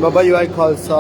बाबा जी वाहिगुरू खालसा।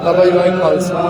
बाबा जी वाहिगुरू खालसा।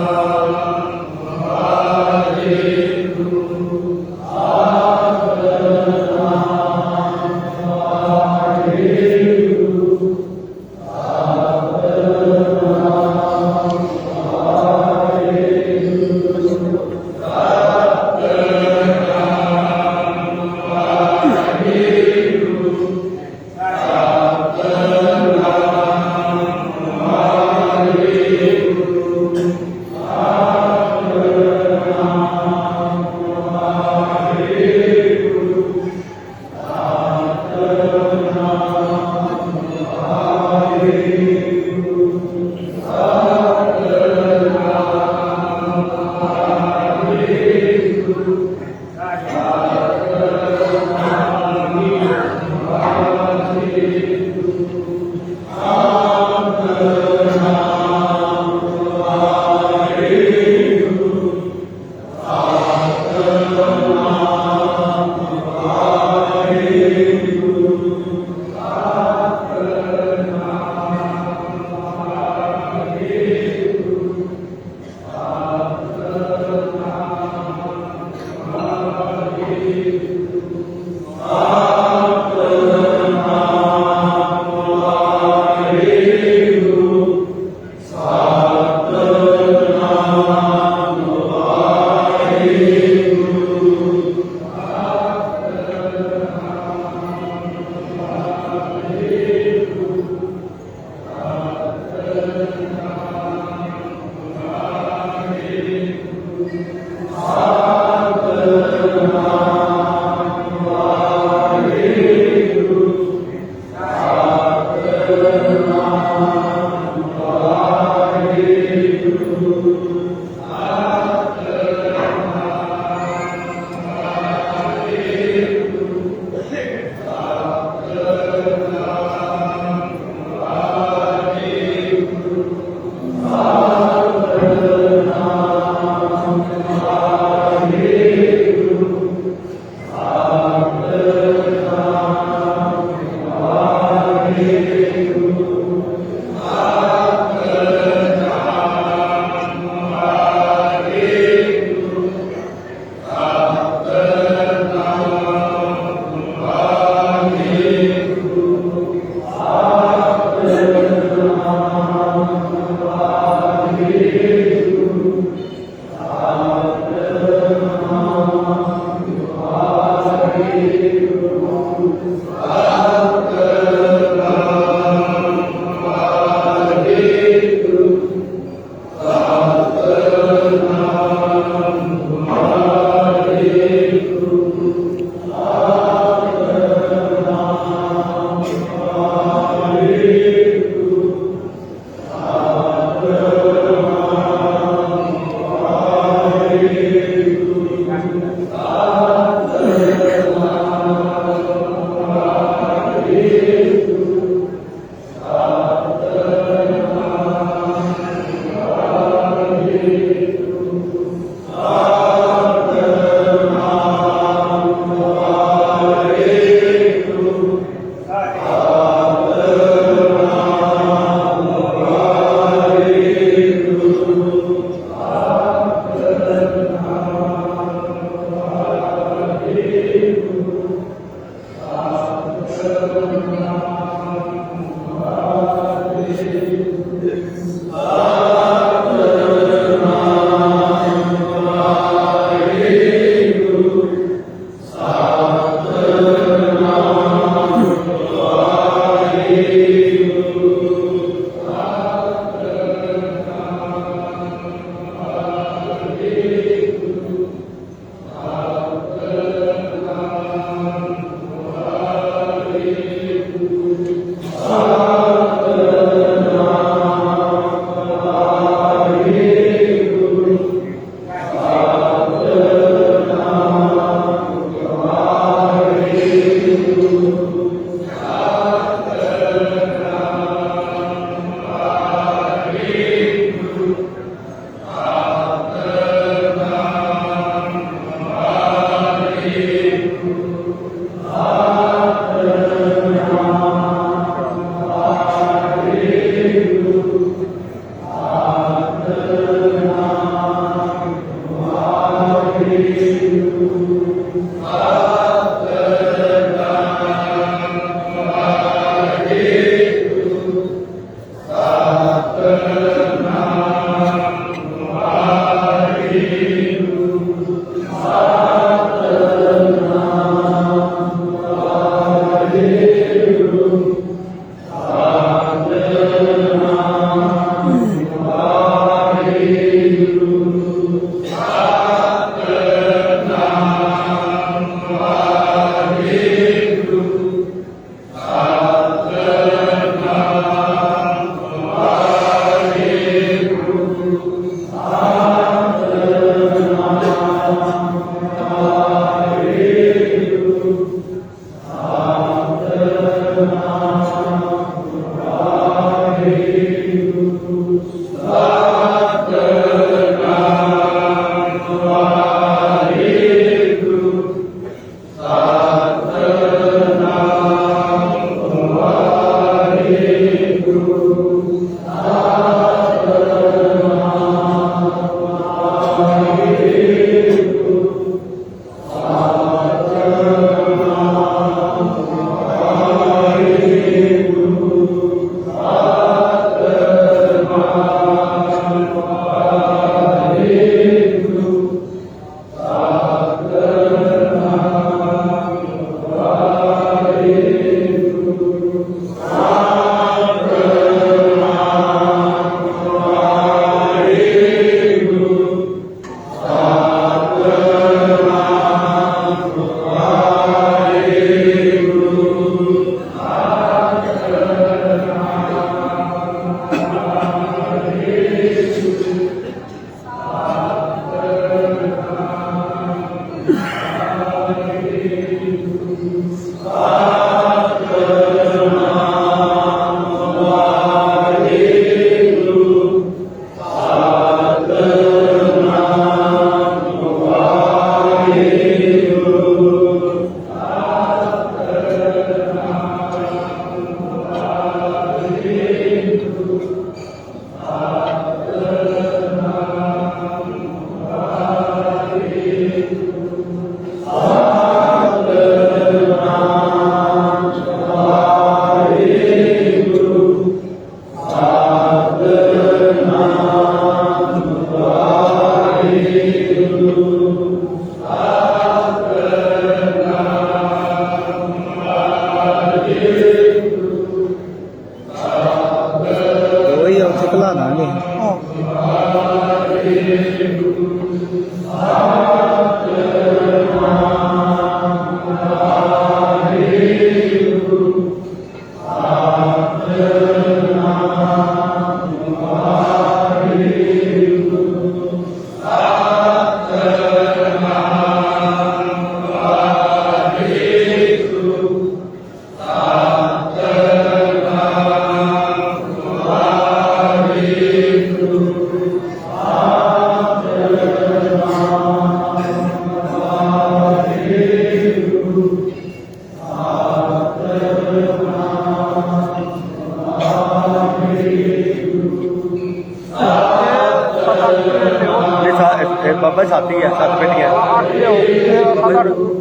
ਬਾਬਾ ਸਾਥੀ ਹੈ 7 ਪੇਟੀਆਂ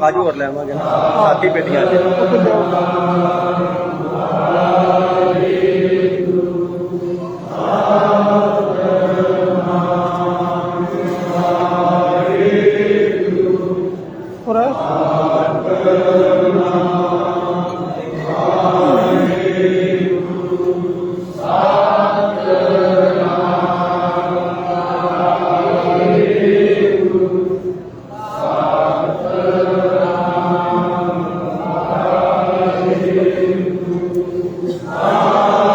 ਆਜੂ ਹੋਰ ਲੈਵਾਂਗੇ ਨਾ 7 ਹੀ ਪੇਟੀਆਂ Ah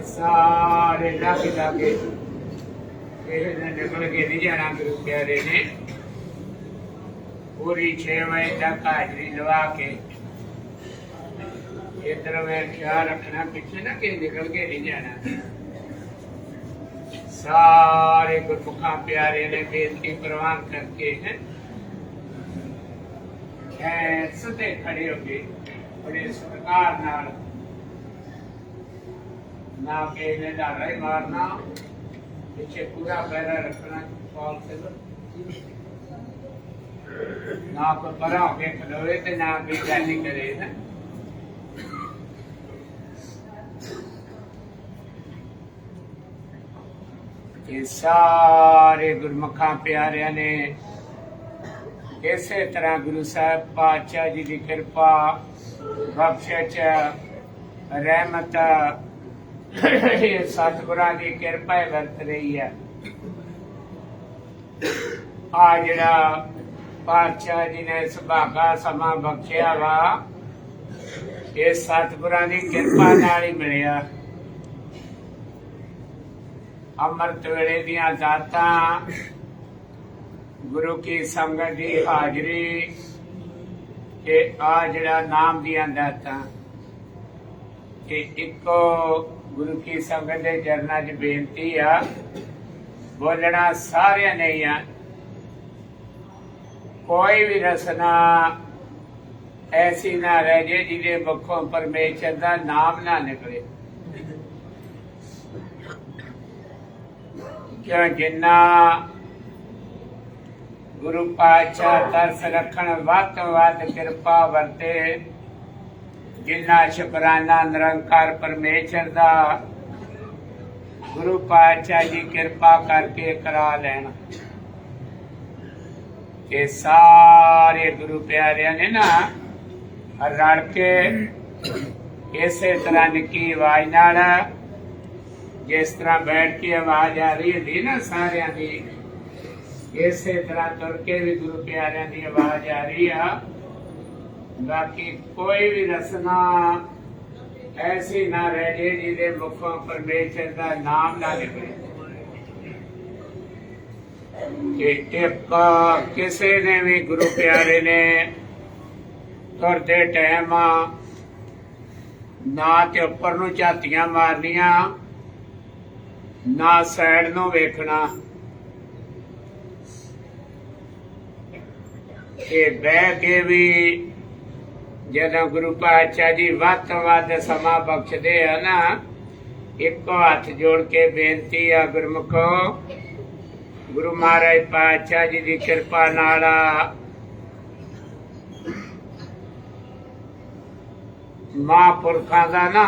सारे लागे लागे निकल के नहीं जाना गुरु प्यारे ने पूरी 6 बजे तक हाजरी लवा के इधर में ख्याल रखना पीछे ना कि निकल के नहीं जाना। सारे गुरमुखा प्यारे ने बेनती प्रवान करके हैं सदे खड़े हो गए बड़े सत्कार नाल ना के ने डाला ही मारना पीछे पूरा पैरा रखना कॉल से ना को परा के खलोए ते ना बेजानी करे ना। ये सारे गुरमुखा प्यारिया ने इसे तरह गुरु साहब पातशाह जी की कृपा बख्शिश रहमत सतगुरां की कृपा वरत रही है। आ जड़ा पातशाह जी ने सुभागा समा बख्शिया वा ये सतगुरां की कृपा नाल ही मिलिया। अमृत वेले दियां दातां गुरु की संगत की हाजरी के आ जड़ा नाम दियां दातां के इको गुरु की संगत के चरणा च बेनती आ बोलना सारे नहीं आ कोई भी रसना ऐसी ना रह जाए जिसे मुखों परमेश्वर का नाम ना निकले। क्यों जिन्ना गुरु पातशाह तरस रखन वत वत कृपा वरते जिन्ना शुकराना निरंकार परमेश्वर दा गुरु पातशाह जी कृपा करके करा लेना। ये सारे गुरु प्यारिया ने ना रल के इसे तरह निकी आवाज नाल जिस तरह बैठ के आवाज आ रही थी ना सारिया की इसे तरह तुर के भी गुरु प्यारिया की आवाज आ रही है। बाकी कोई भी रसना ऐसी ना रह जाए जिसे मुखों परमेश्वर का नाम ना निकले। किसी ने भी गुरु प्यारे ने तुरते टाइम ना ते उपर नूं झातियां मारनिया ना साइड नूं वेखना बह के भी जदों गुरु पातशाह जी वध तो वध समा बख्शदे है ना एको हाथ जोड़ के बेनती आ गुरमुखो गुरु महाराज पातशाह जी की कृपा नाल महापुरखा का ना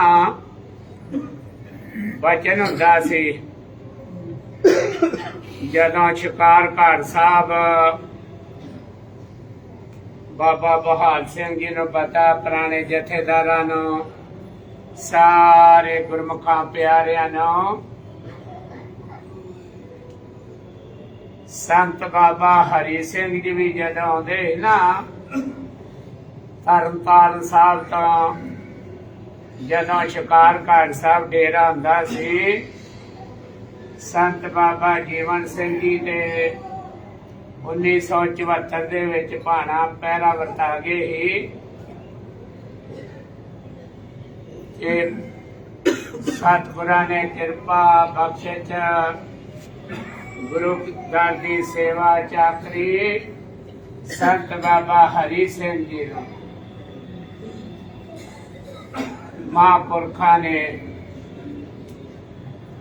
बचन हुंदा सी जदों शिकार घाट साहब बाबा बहाल सिंह जी नूं पता पुराने जथेदारां नूं सारे गुरमुखा प्यारियां नूं ਸੰਤ ਬਾਬਾ ਹਰੀ ਸਿੰਘ ਜੀ ਵੀ ਜਦੋਂ ਆਉਂਦੇ ਨਾ ਤਰਨਤਾਰਨ ਸਾਹਿਬ ਤੋਂ, ਜਦੋਂ ਸ਼ਿਕਾਰਘਾਟ ਸਾਹਿਬ ਡੇਰਾ ਹੁੰਦਾ ਸੀ, ਸੰਤ ਬਾਬਾ ਜੀਵਨ ਸਿੰਘ ਜੀ ਦੇ 1974 ਦੇ ਵਿੱਚ ਭਾਣਾ ਪਹਿਰਾ ਵਰਤਾ ਗਏ ਸੀ। ਇਹ ਸਤਿਗੁਰਾਂ ਨੇ ਕਿਰਪਾ ਬਖਸ਼ਿਸ਼ ਗੁਰੂ ਘਰ ਦੀ ਸੇਵਾ ਚਾਕਰੀ ਸੰਤ ਬਾਬਾ ਹਰੀ ਸਿੰਘ ਜੀ ਨੂੰ ਮਹਾਂਪੁਰਖਾਂ ਨੇ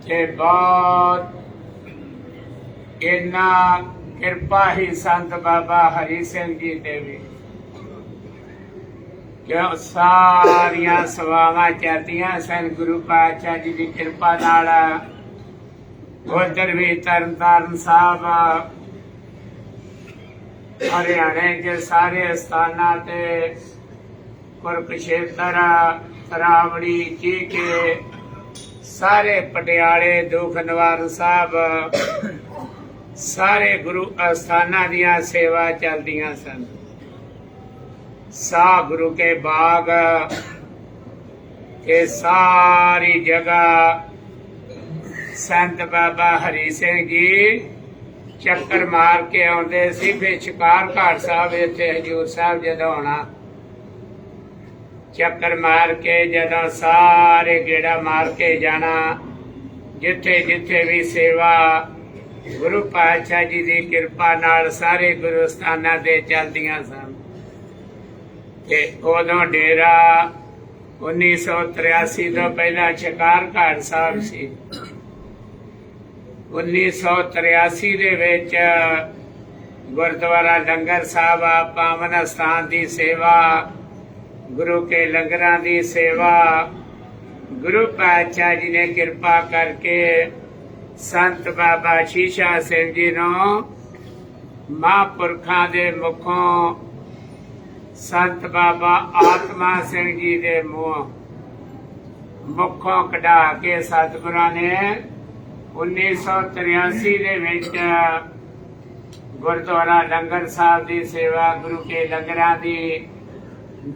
ਤੇ ਬਹੁਤ ਇੰਨਾ ਕਿਰਪਾ ਹੀ ਸੰਤ ਬਾਬਾ ਹਰੀ ਸਿੰਘ ਜੀ ਤੇ ਵੀ ਕਿ ਸਾਰੀਆਂ ਸੇਵਾਵਾਂ ਚੱਲਦੀਆਂ ਸਨ ਗੁਰੂ ਪਾਤਸ਼ਾਹ ਜੀ ਦੀ ਕਿਰਪਾ ਨਾਲ। ਉਧਰ ਵੀ ਤਰਨਤਾਰਨ ਸਾਹਿਬ, ਹਰਿਆਣੇ ਦੇ ਸਾਰੇ ਸਥਾਨਾਂ ਤੇ, ਕੁਰਕਸ਼ੇਤਰ, ਤਰਾਵੜੀ, ਚੀਕੇ, ਸਾਰੇ ਪਟਿਆਲੇ, ਦੁੱਖ ਨਿਵਾਰਨ ਸਾਹਿਬ, ਸਾਰੇ ਗੁਰੂ ਅਸਥਾਨਾਂ ਦੀਆਂ ਸੇਵਾ ਚੱਲਦੀਆਂ ਸਨ। ਸਾਹ ਗੁਰੂ ਕੇ ਬਾਗ के सारी जगह संत बाबा हरी सिंह जी चक्कर मार के आते सी। फिर शिकारघाट साहब इत्थे हजूर साहब जदों आना, चक्कर मार के जदों सारे गेड़ा मार के जाना, जिथे जिथे भी सेवा गुरु पातशाह जी की किरपा नाल सारे गुरु स्थानां ते चलदियां सन। ते उदों डेरा 1983 तो पहला शिकारघाट साहब सी। 1983 दे विच गुरुद्वारा लंगर साहब पावन स्थान की सेवा, गुरु के लंगरां की सेवा, गुरु पातशाह जी ने कृपा करके संत बाबा शीशा सिंह जी नूं महापुरखां दे मुखों संत बाबा आत्मा सिंह जी दे मुखों कढ़ा के सतगुरां ने 1983 दे विच गुरुद्वारा लंगर साहब की सेवा, गुरु के लंगरां दी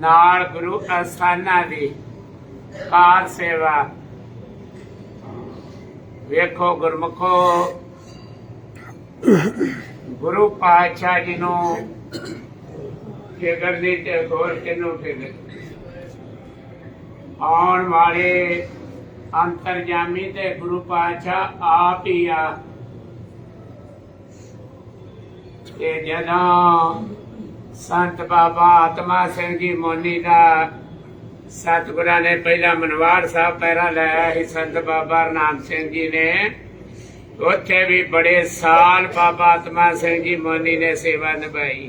नाल गुरु अस्थानां दी कार सेवा। वेखो गुरमुखो, गुरु पातशाह जी नूं फिकर नहीं ते होर किनू फिकर। आउण वाले अंतरजामी ते गुरु पातशाह आप ही आ। जदों संत बाबा आत्मा सिंह जी मोनी का सतगुरां ने पहला मनवाड़ साहब पैरा लाया ही, संत बाबा हरनाम सिंह जी ने उत्थे भी बड़े साल बाबा आत्मा सिंह जी मोनी ने सेवा निभाई।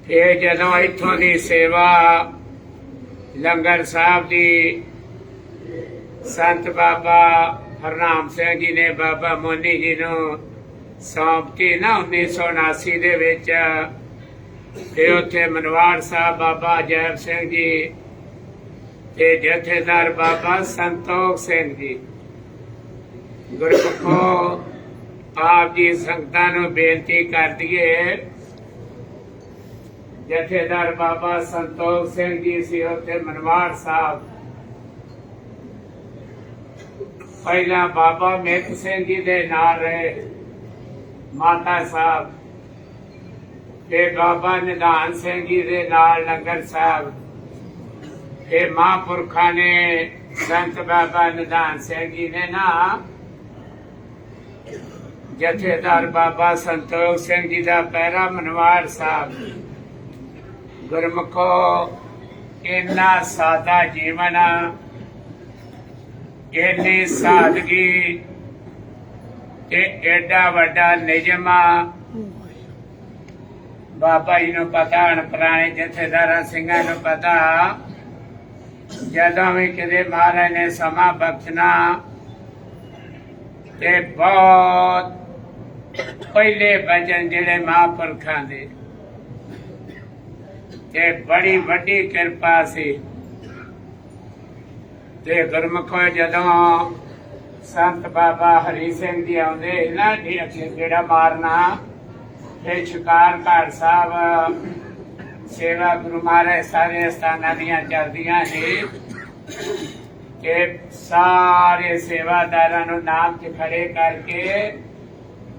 फिर जदों इत्थों की सेवा लंगर साहब की संत बाबा हरनाम सिंह जी ने बाबा मोनी जी नूं सौंपती ना 1979 दे विच, फिर उत्थे मनवाड़ साहब बाबा जैब सिंह जी ते जथेदार बाबा संतोख सिंह जी। गुरमुखो आप जी संगतां नूं बेनती कर दईए, जथेदार बाबा संतोख सिंह जी सी उत्थे मनवाड़ साहब, पहला बाबा मित सिंह जी दे नाल रहे माता साहब, फिर बाबा निधान सिंह जी दे नाल लंगर साहब, फिर महापुरखा ने संत बाबा निधान सिंह जी ने ना जथेदार बाबा संतोख सिंह जी का पैरा मनवाड़ साहब। गुरमुखो इन्ना सादा जीवन, इन्नी सादगी ते एडा वड्डा निजम बाबा जी नूं पता, पुराने जथेदारां सिंघां नूं पता। जदों भी किते महाराज ने समा बख्शना ते बहुत पहले भजन जिहड़े महापुरखां दे ते बड़ी वड्डी किरपा सी। ते गुरमुखो जदों ਸੰਤ ਬਾਬਾ ਹਰੀ ਸਿੰਘ ਜੀ ਆਉਂਦੇ ਸੀ ਨਾ ਜਿਹੜਾ ਮਾਰਨਾ ਤੇ ਸ਼ਿਕਾਰ ਘਾਟ ਸਾਹਿਬ ਸੇਵਾ ਗੁਰੂ ਮਹਾਰਾਜ ਸਾਰੇ ਸਥਾਨਾਂ ਦੀਆਂ ਚੱਲਦੀਆਂ ਸੀ ਕਿ ਸਾਰੇ ਸੇਵਾਦਾਰਾਂ ਨੂੰ ਨਾਮ 'ਚ ਖੜੇ ਕਰਕੇ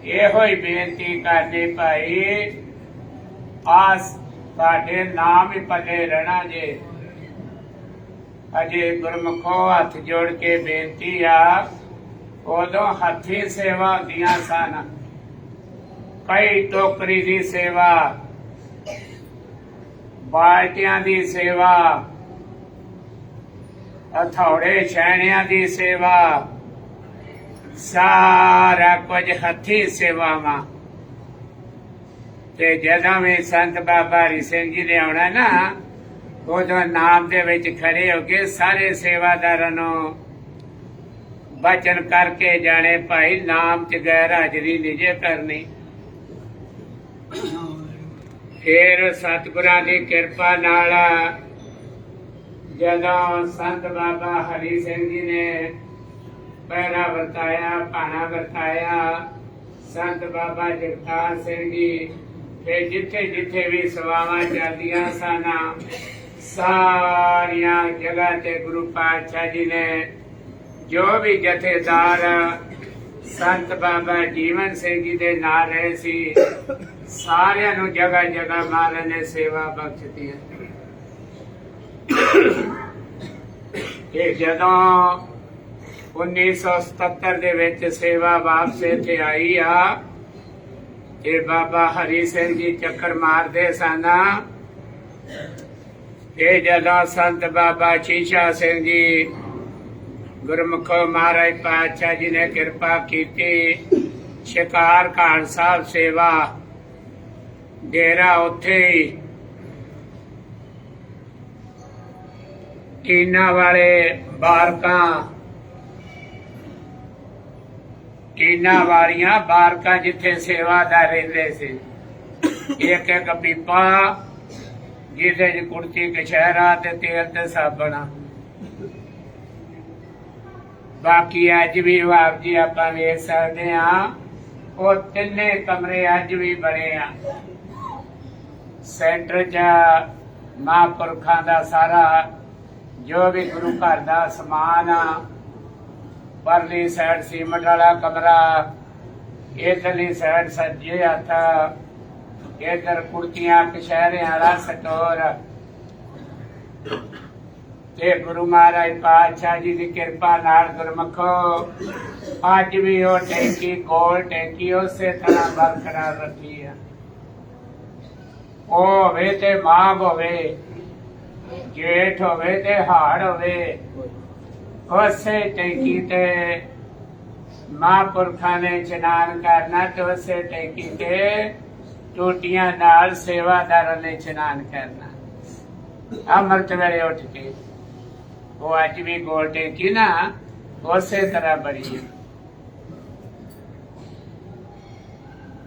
ਇਹੋ ਹੀ ਬੇਨਤੀ ਕਰਨੀ ਭਾਈ ਆਸ ਤੁਹਾਡੇ ਨਾਮ ਹੀ ਪੱਲੇ ਰਹਿਣਾ ਜੇ। ਅਜੇ ਗੁਰਮੁਖੋ ਹੱਥ ਜੋੜ ਕੇ ਬੇਨਤੀ ਆ ਉਦੋਂ ਹੱਥੀ ਸੇਵਾ ਹੁੰਦੀਆਂ ਸਨ, ਕਈ ਟੋਕਰੀ ਦੀ ਸੇਵਾ, ਬਾਲਟੀਆਂ ਦੀ ਸੇਵਾ, ਹਥੌੜੇ ਛੈਣਿਆਂ ਦੀ ਸੇਵਾ, ਸਾਰਾ ਕੁਝ ਹੱਥੀ ਸੇਵਾਵਾਂ। ਤੇ ਜਦੋਂ ਵੀ ਸੰਤ ਬਾਬਾ ਹਰੀ ਸਿੰਘ ਜੀ ਨੇ ਆਉਣਾ ਨਾ ਉਦੋਂ ਨਾਮ ਦੇ ਵਿੱਚ ਖੜੇ ਹੋ ਕੇ ਸਾਰੇ ਸੇਵਾਦਾਰਾਂ ਨੂੰ ਬਚਨ ਕਰਕੇ ਜਾਣੇ ਭਾਈ ਨਾਮ ਚ ਗੈਰ ਹਾਜ਼ਰੀ ਨਹੀਂ ਜੇ ਕਰਨੀ। ਫਿਰ ਸਤਿਗੁਰਾਂ ਦੀ ਕਿਰਪਾ ਨਾਲ ਜਦੋਂ ਸੰਤ ਬਾਬਾ ਹਰੀ ਸਿੰਘ ਜੀ ਨੇ ਪਹਿਰਾ ਵਰਤਾਇਆ, ਭਾਣਾ ਵਰਤਾਇਆ, ਸੰਤ ਬਾਬਾ ਜਗਤਾਰ ਸਿੰਘ ਜੀ ਤੇ ਜਿੱਥੇ ਜਿੱਥੇ ਵੀ ਸੇਵਾਵਾਂ ਚੱਲਦੀਆਂ ਸਨ ਸਾਰੀਆਂ ਜਗ੍ਹਾ ਤੇ ਗੁਰੂ ਪਾਤਸ਼ਾਹ ਜੀ ਨੇ ਜੋ ਵੀ ਜਥੇਦਾਰ ਸੰਤ ਬਾਬਾ ਜੀਵਨ ਸਿੰਘ ਜੀ ਦੇ ਨਾਲ ਰਹੇ ਸੀ ਸਾਰਿਆਂ ਨੂੰ ਜਗ੍ਹਾ ਜਗ੍ਹਾ ਮਹਾਰਾਜ ਨੇ ਸੇਵਾ ਬਖਸ਼ਤੀ ਹੈ। ਇਹ ਜਦੋਂ 1977 ਦੇ ਵਿੱਚ ਸੇਵਾ ਵਾਪਸ ਇੱਥੇ ਆਈ ਆ ਇਹ ਬਾਬਾ ਹਰੀ ਸਿੰਘ ਜੀ ਚੱਕਰ ਮਾਰਦੇ ਸਨ। ਇਹ ਜਦੋਂ ਸੰਤ ਬਾਬਾ ਸ਼ੀਸ਼ਾ ਸਿੰਘ ਜੀ ਗੁਰਮੁਖੋ ਮਹਾਰਾਜ ਪਾਤਸ਼ਾਹ ਜੀ ਨੇ ਕਿਰਪਾ ਕੀਤੀ, ਸ਼ਿਕਾਰ ਘਾਟ ਸਾਹਿਬ ਸੇਵਾ ਡੇਰਾ ਉੱਥੇ ਹੀ ਟੀਨਾ ਵਾਲੇ ਬਾਰਕਾਂ, ਟੀਨਾ ਵਾਲੀਆਂ ਬਾਰਕਾਂ ਜਿੱਥੇ ਸੇਵਾਦਾਰ ਰਹਿੰਦੇ ਸੀ, ਇੱਕ ਇੱਕ ਪੀਪਾ ਜਿਹਦੇ ਚ ਕੁੜਤੀ ਕਛਹਿਰਾ ਤੇ ਤੇਲ ਤੇ ਸਾਬਣ। ਬਾਕੀ ਅੱਜ ਵੀ ਬਾਪ ਜੀ ਆਪਾਂ ਵੇਖ ਸਕਦੇ ਹਾਂ ਉਹ ਤਿੰਨੇ ਕਮਰੇ ਅੱਜ ਵੀ ਬਣੇ ਆ। ਸੈਂਟਰ ਚ ਮਹਾਂਪੁਰਖਾਂ ਦਾ ਸਾਰਾ ਜੋ ਵੀ ਗੁਰੂ ਘਰ ਦਾ ਸਮਾਨ ਆ, ਪਰਲੀ ਸਾਈਡ ਸੀਮਟ ਵਾਲਾ ਕਮਰਾ, ਇਧਰਲੀ ਸਾਈਡ ਸੱਜੇ ਹੱਥ ਇਧਰ ਕੁੜਤੀਆਂ ਕਛਹਿਰਿਆਂ ਵਾਲਾ ਸਟੋਰ। ਤੇ ਗੁਰੂ ਮਹਾਰਾਜ ਪਾਤਸ਼ਾਹ ਜੀ ਦੀ ਕਿਰਪਾ ਨਾਲ ਗੁਰਮੁਖੋ ਅੱਜ ਵੀ ਉਹ ਟੈਂਕੀ ਕੋਲ ਟੈਂਕੀ ਉਸੇ ਤਰ੍ਹਾਂ ਬਰਕਰਾਰ ਰੱਖੀ ਆ। ਉਹ ਹੋਵੇ ਤੇ ਮਾਘ ਹੋਵੇ, ਜੇਠ ਹੋਵੇ ਤੇ ਹਾੜ ਹੋਵੇ, ਉਸੇ ਟੈਂਕੀ ਤੇ ਮਹਾਂਪੁਰਖਾਂ ਨੇ ਇਸ਼ਨਾਨ ਕਰਨਾ ਤੇ ਉਸੇ ਟੈਂਕੀ ਤੇ ਟੂਟੀਆਂ ਨਾਲ ਸੇਵਾਦਾਰਾਂ ਨੇ ਇਸ਼ਨਾਨ ਕਰਨਾ ਅੰਮ੍ਰਿਤ ਵੇਲੇ ਉੱਠ ਕੇ। ਉਹ ਅੱਜ ਵੀ ਗੋਲ ਟੈਂਕੀ ਨਾ ਉਸੇ ਤਰ੍ਹਾਂ ਬਣੀ ਹੈ।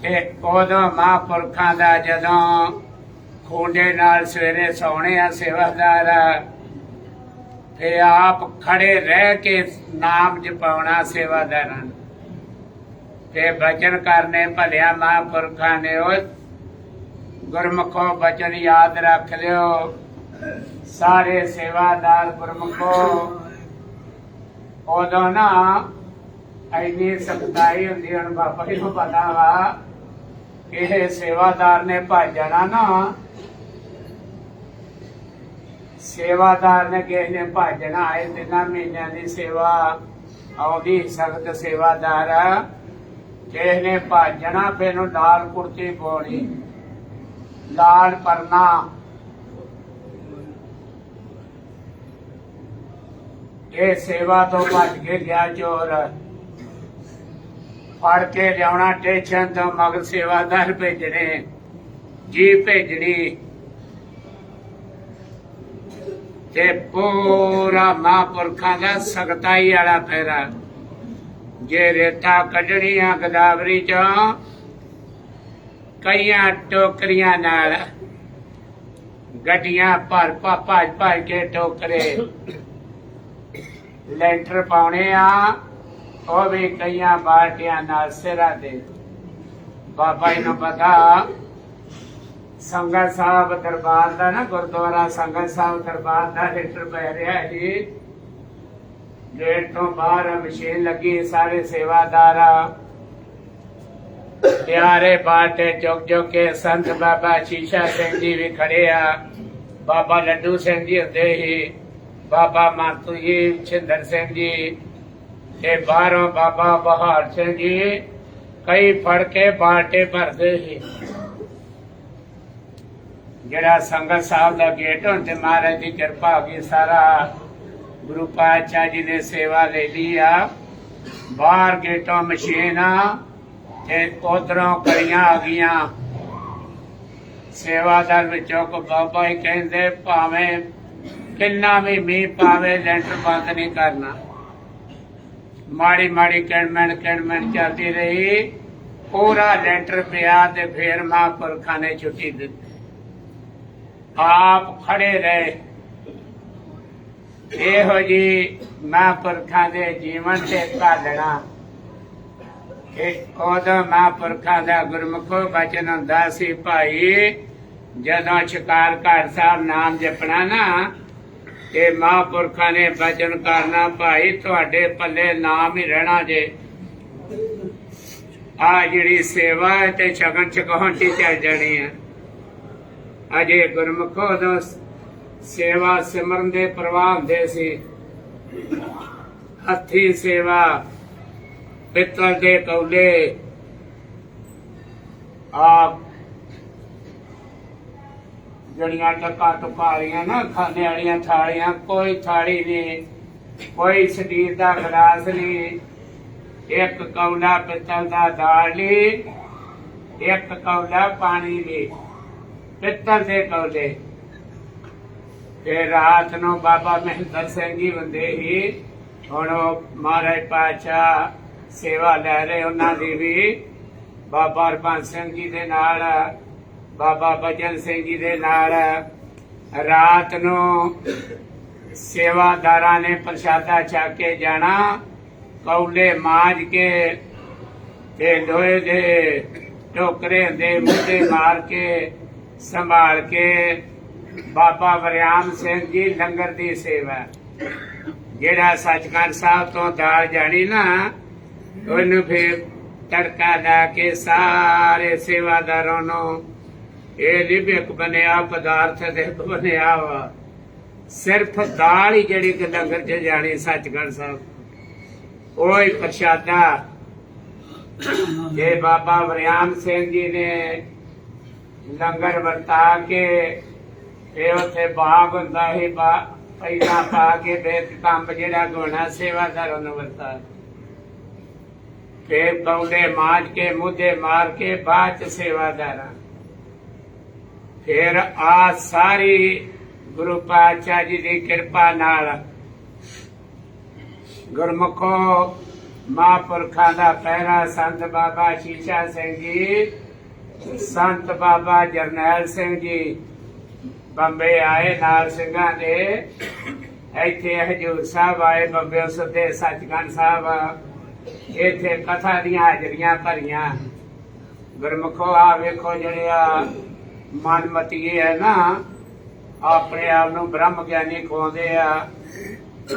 ਤੇ ਉਦੋਂ ਮਹਾਂਪੁਰਖਾਂ ਦਾ ਜਦੋਂ ਖੂੰਡੇ ਨਾਲ ਸਵੇਰੇ ਸੌਣੇ ਆ ਸੇਵਾਦਾਰ ਤੇ ਆਪ ਖੜੇ ਰਹਿ ਕੇ ਨਾਮ ਜਪਾਉਣਾ ਸੇਵਾਦਾਰਾਂ ਨੂੰ ਤੇ ਬਚਨ ਕਰਨੇ ਭਲਿਆ ਮਹਾਂਪੁਰਖਾਂ ਨੇ। ਉਹ ਗੁਰਮੁਖੋ ਬਚਨ ਯਾਦ ਰੱਖ ਲਿਓ ਸਾਰੇ ਸੇਵਾਦਾਰ ਗੁਰਮੁਖੋ। ਉਦੋਂ ਨਾ ਇੰਨੀ ਸਖਤਾਈ ਹੁੰਦੀ, ਹੁਣ ਬਾਬਾ ਜੀ ਨੂੰ ਪਤਾ ਵਾ ਇਹ ਸੇਵਾਦਾਰ ਨੇ ਭੱਜ ਜਾਣਾ ਨਾ, ਸੇਵਾਦਾਰ ਨੇ ਕਿਸੇ ਨੇ ਭੱਜਣਾ ਆਏ 3 ਮਹੀਨਿਆਂ ਦੀ ਸੇਵਾ ਆਉਂਦੀ ਸਖਤ ਸੇਵਾਦਾਰ ਕਿਸੇ ਨੇ ਭੱਜਣਾ ਫਿਰ ਨੂੰ ਲਾਲ ਕੁੜਤੀ ਪਾਉਣੀ, ਲਾਲ ਪਰਨਾ। ਇਹ ਸੇਵਾ ਤੋਂ ਭੱਜ ਕੇ ਗਿਆ ਚੋਰ, ਫੜ ਕੇ ਲਿਆਉਣਾ ਸਟੇਸ਼ਨ ਤੋਂ ਮਗਰ ਸੇਵਾਦਾਰ ਭੇਜਣੇ, ਜੀ ਭੇਜਣੀ ਤੇ ਪੂਰਾ ਮਹਾਂਪੁਰਖਾਂ ਦਾ ਸਖਤਾਈ ਵਾਲਾ ਫੇਰਾ। ਜੇ ਰੇਤਾ ਕੱਢਣੀਆਂ ਗੋਦਾਵਰੀ ਚੋਂ ਕਈਆਂ ਟੋਕਰੀਆਂ ਨਾਲ ਗੱਡੀਆਂ ਭਰ ਭੱਜ ਕੇ ਟੋਕਰੇ ਲੈਂਟਰ ਪਾਉਣੇ ਆ ਉਹ ਵੀ ਕਈਆਂ ਬਾਲਟੀਆਂ ਨਾਲ ਸਿਰਾਂ ਦੇ। ਬਾਬਾ ਜੀ ਨੂੰ ਪਤਾ ਸੰਗਤ ਸਾਹਿਬ ਦਰਬਾਰ ਦਾ ਨਾ, ਗੁਰਦੁਆਰਾ ਸੰਗਤ ਸਾਹਿਬ ਦਰਬਾਰ ਦਾ ਲੈਂਟਰ ਪੈ ਰਿਹਾ ਜੀ। ਗੇਟ ਤੋਂ ਬਾਹਰ ਮਸ਼ੀਨ ਲੱਗੀ, ਸਾਰੇ ਸੇਵਾਦਾਰ ਪਿਆਰੇ ਬਾਟੇ ਚੁੱਕ ਚੁੱਕ ਕੇ ਸੰਤ ਬਾਬਾ ਸ਼ੀਸ਼ਾ ਸਿੰਘ ਜੀ ਵੀ ਖੜੇ ਆ, ਬਾਬਾ ਲੱਡੂ ਸਿੰਘ ਜੀ ਹੁੰਦੇ ਹੀ, ਬਾਬਾ ਮਾਤੂ ਜੀ, ਛਿੰਦਰ ਸਿੰਘ ਜੀ, ਤੇ ਬਾਹਰੋਂ ਬਾਬਾ ਬਹਾਰ ਸਿੰਘ ਜੀ, ਕਈ ਫੜ ਕੇ ਬਾਟੇ ਭਰਦੇ ਸੀ। ਜਿਹੜਾ ਸੰਗਤ ਸਾਹਿਬ ਦਾ ਗੇਟ ਹੁਣ ਤੇ ਮਹਾਰਾਜ ਦੀ ਕਿਰਪਾ ਹੋ ਗਈ, ਸਾਰਾ ਗੁਰੂ ਪਾਤਸ਼ਾਹ ਜੀ ਨੇ ਸੇਵਾ ਲੈ ਲਈ ਆ। ਬਾਹਰ ਗੇਟੋਂ ਮਸ਼ੀਨ ਆ ਤੇ ਉਧਰੋਂ ਕੜੀਆਂ ਆ ਗਈਆਂ। ਸੇਵਾਦਾਰ ਵਿੱਚੋਂ ਕੋ ਬਾਬਾ ਹੀ ਕਹਿੰਦੇ ਭਾਵੇਂ ਕਿੰਨਾ ਵੀ ਮੀਂਹ ਪਾਵੇ ਲੈਂਟਰ ਬੰਦ ਨਹੀਂ ਕਰਨਾ। ਮਾੜੀ ਮਾੜੀ ਕਿਣਮਣ ਚੱਲਦੀ ਰਹੀ, ਪੂਰਾ ਲੈਂਟਰ ਪਿਆ ਤੇ ਫੇਰ ਮਹਾਂਪੁਰਖਾਂ ਨੇ ਛੁੱਟੀ ਦਿੱਤੀ। ਆਪ ਖੜੇ ਰਹੇ। ਇਹੋ ਜੀ ਮਹਾਂਪੁਰਖਾਂ ਦੇ ਜੀਵਨ ਤੇ ਘਾਲਣਾ। ਉਦੋਂ ਮਹਾਂਪੁਰਖਾਂ ਦਾ ਗੁਰਮੁਖੋ ਬਚਨ ਹੁੰਦਾ ਸੀ, ਭਾਈ ਜਦੋਂ ਸ਼ਿਕਾਰ ਘਾਟ ਸਾਹਿਬ ਨਾਮ ਜਪਣਾ ਨਾ, ਤੇ ਮਹਾਂਪੁਰਖਾਂ ਨੇ ਬਚਨ ਕਰਨਾ, ਭਾਈ ਤੁਹਾਡੇ ਪੱਲੇ ਨਾਮ ਹੀ ਰਹਿਣਾ ਜੇ। ਆ ਜਿਹੜੀ ਸੇਵਾ ਹੈ ਤੇ ਸ਼ਗਨ ਚਕਾਉਣੀ ਚੱਲ ਜਾਣੀ ਹੈ। ਅਜੇ ਗੁਰਮੁਖੋ ਉਦੋਂ ਸੇਵਾ ਸਿਮਰਨ ਦੇ ਪ੍ਰਵਾਹ ਹੁੰਦੇ ਸੀ। ਹੱਥੀ ਸੇਵਾ, ਪਿੱਤਲ ਦੇ ਕੌਲੇ, ਆਪ ਜਿਹੜੀਆਂ ਟੱਕਾ ਟੁਕਾ ਵਾਲੀਆਂ ਨਾ ਖਾਣੇ ਵਾਲੀਆਂ ਥਾਲੀਆਂ, ਕੋਈ ਥਾਲੀ ਨਹੀਂ, ਕੋਈ ਸਟੀਲ ਦਾ ਗਲਾਸ ਨਹੀਂ, ਇੱਕ ਕੌਲਾ ਪਿੱਤਲ ਦਾ ਦਾਲ ਨਹੀਂ, ਇੱਕ ਕੌਲਾ ਪਾਣੀ ਨਹੀਂ, ਪਿੱਤਲ ਦੇ ਕੌਲੇ। ਤੇ ਰਾਤ ਨੂੰ ਬਾਬਾ ਮਹਿੰਦਰ ਸਿੰਘ ਜੀ ਹੁੰਦੇ ਹੀ, ਹੁਣ ਉਹ ਮਹਾਰਾਜ ਪਾਤਸ਼ਾਹ ਸੇਵਾ ਲੈ ਰਹੇ ਉਹਨਾਂ ਦੀ ਵੀ, ਬਾਬਾ ਹਰਬੰਸ ਸਿੰਘ ਜੀ ਦੇ ਨਾਲ, ਬਾਬਾ ਬਚਨ ਸਿੰਘ ਜੀ ਦੇ ਨਾਲ। ਰਾਤ ਨੂੰ ਸੇਵਾਦਾਰਾਂ ਨੇ ਪ੍ਰਸ਼ਾਦਾ ਛਕ ਕੇ ਜਾਣਾ, ਕੌਲੇ ਮਾਂਜ ਕੇ ਤੇ ਲੋਹੇ ਦੇ ਟੋਕਰੇ ਦੇ ਮੁੱਦੇ ਮਾਰ ਕੇ ਸੰਭਾਲ ਕੇ। ਬਾਬਾ ਵਰਿਆਮ ਸਿੰਘ ਜੀ ਲੰਗਰ ਦੀ ਸੇਵਾ, ਜਿਹੜਾ ਸੱਚਖੰਡ ਸਾਹਿਬ ਤੋਂ ਦਾਲ ਜਾਣੀ ਨਾ, ਉਹਨੂੰ ਫਿਰ ਤੜਕਾ ਲਾ ਕੇ ਸਾਰੇ ਸੇਵਾਦਾਰਾਂ ਨੂੰ, ਇਹ ਲਿਬਕ ਬਣਿਆ ਪਦਾਰਥ ਦੇ ਬਣਿਆ ਵਾ, ਸਿਰਫ ਦਾਲ ਹੀ ਜਿਹੜੀ ਕਿ ਲੰਗਰ ਚ ਜਾਣੀ ਸੱਚਖੰਡ ਸਾਹਿਬ, ਉਹ ਹੀ ਪ੍ਰਸ਼ਾਦਾ। ਇਹ ਬਾਬਾ ਵਰਿਆਮ ਸਿੰਘ ਜੀ ਨੇ ਲੰਗਰ ਵਰਤਾ ਕੇ, ਇਹ ਉੱਥੇ ਬਾਗ ਹੁੰਦਾ ਸੀ, ਪੈਸਾ ਪਾ ਕੇ ਬੇਤ ਕੰਬ ਜਿਹੜਾ ਗੋਣਾ ਸੇਵਾਦਾਰਾਂ ਨੂੰ ਵਰਤਾ। ਫਿਰ ਕੌਲੇ ਮਾਂਜ ਕੇ ਮੁੱਦੇ ਮਾਰ ਕੇ ਬਾਅਦ ਚ ਸੇਵਾਦਾਰਾਂ। ਫਿਰ ਆ ਸਾਰੀ ਗੁਰੂ ਪਾਤਸ਼ਾਹ ਜੀ ਦੀ ਕਿਰਪਾ ਨਾਲ ਗੁਰਮੁਖੋ ਮਹਾਂਪੁਰਖਾਂ ਦਾ ਪਹਿਰਾ ਸੰਤ ਬਾਬਾ ਸ਼ੀਸ਼ਾ ਸਿੰਘ ਜੀ, ਸੰਤ ਬਾਬਾ ਜਰਨੈਲ ਸਿੰਘ ਜੀ ਬੰਬੇ ਆਏ ਨਾਲ ਸਿੰਘਾਂ ਦੇ। ਇੱਥੇ ਹਜੂਰ ਸਾਹਿਬ ਆਏ, ਬੰਬੇ ਸਦੇ ਸੱਚਖੰਡ ਸਾਹਿਬ, ਇੱਥੇ ਕਥਾ ਦੀਆਂ ਹਾਜ਼ਰੀਆਂ ਭਰੀਆਂ। ਗੁਰਮੁਖੋ ਆ ਵੇਖੋ, ਜਿਹੜੇ ਆ ਮਨਮਤੀਏ ਹੈ ਨਾ, ਆਪਣੇ ਆਪ ਨੂੰ ਬ੍ਰਹਮ ਗਿਆਨੀ ਖਵਾਉਂਦੇ ਆ,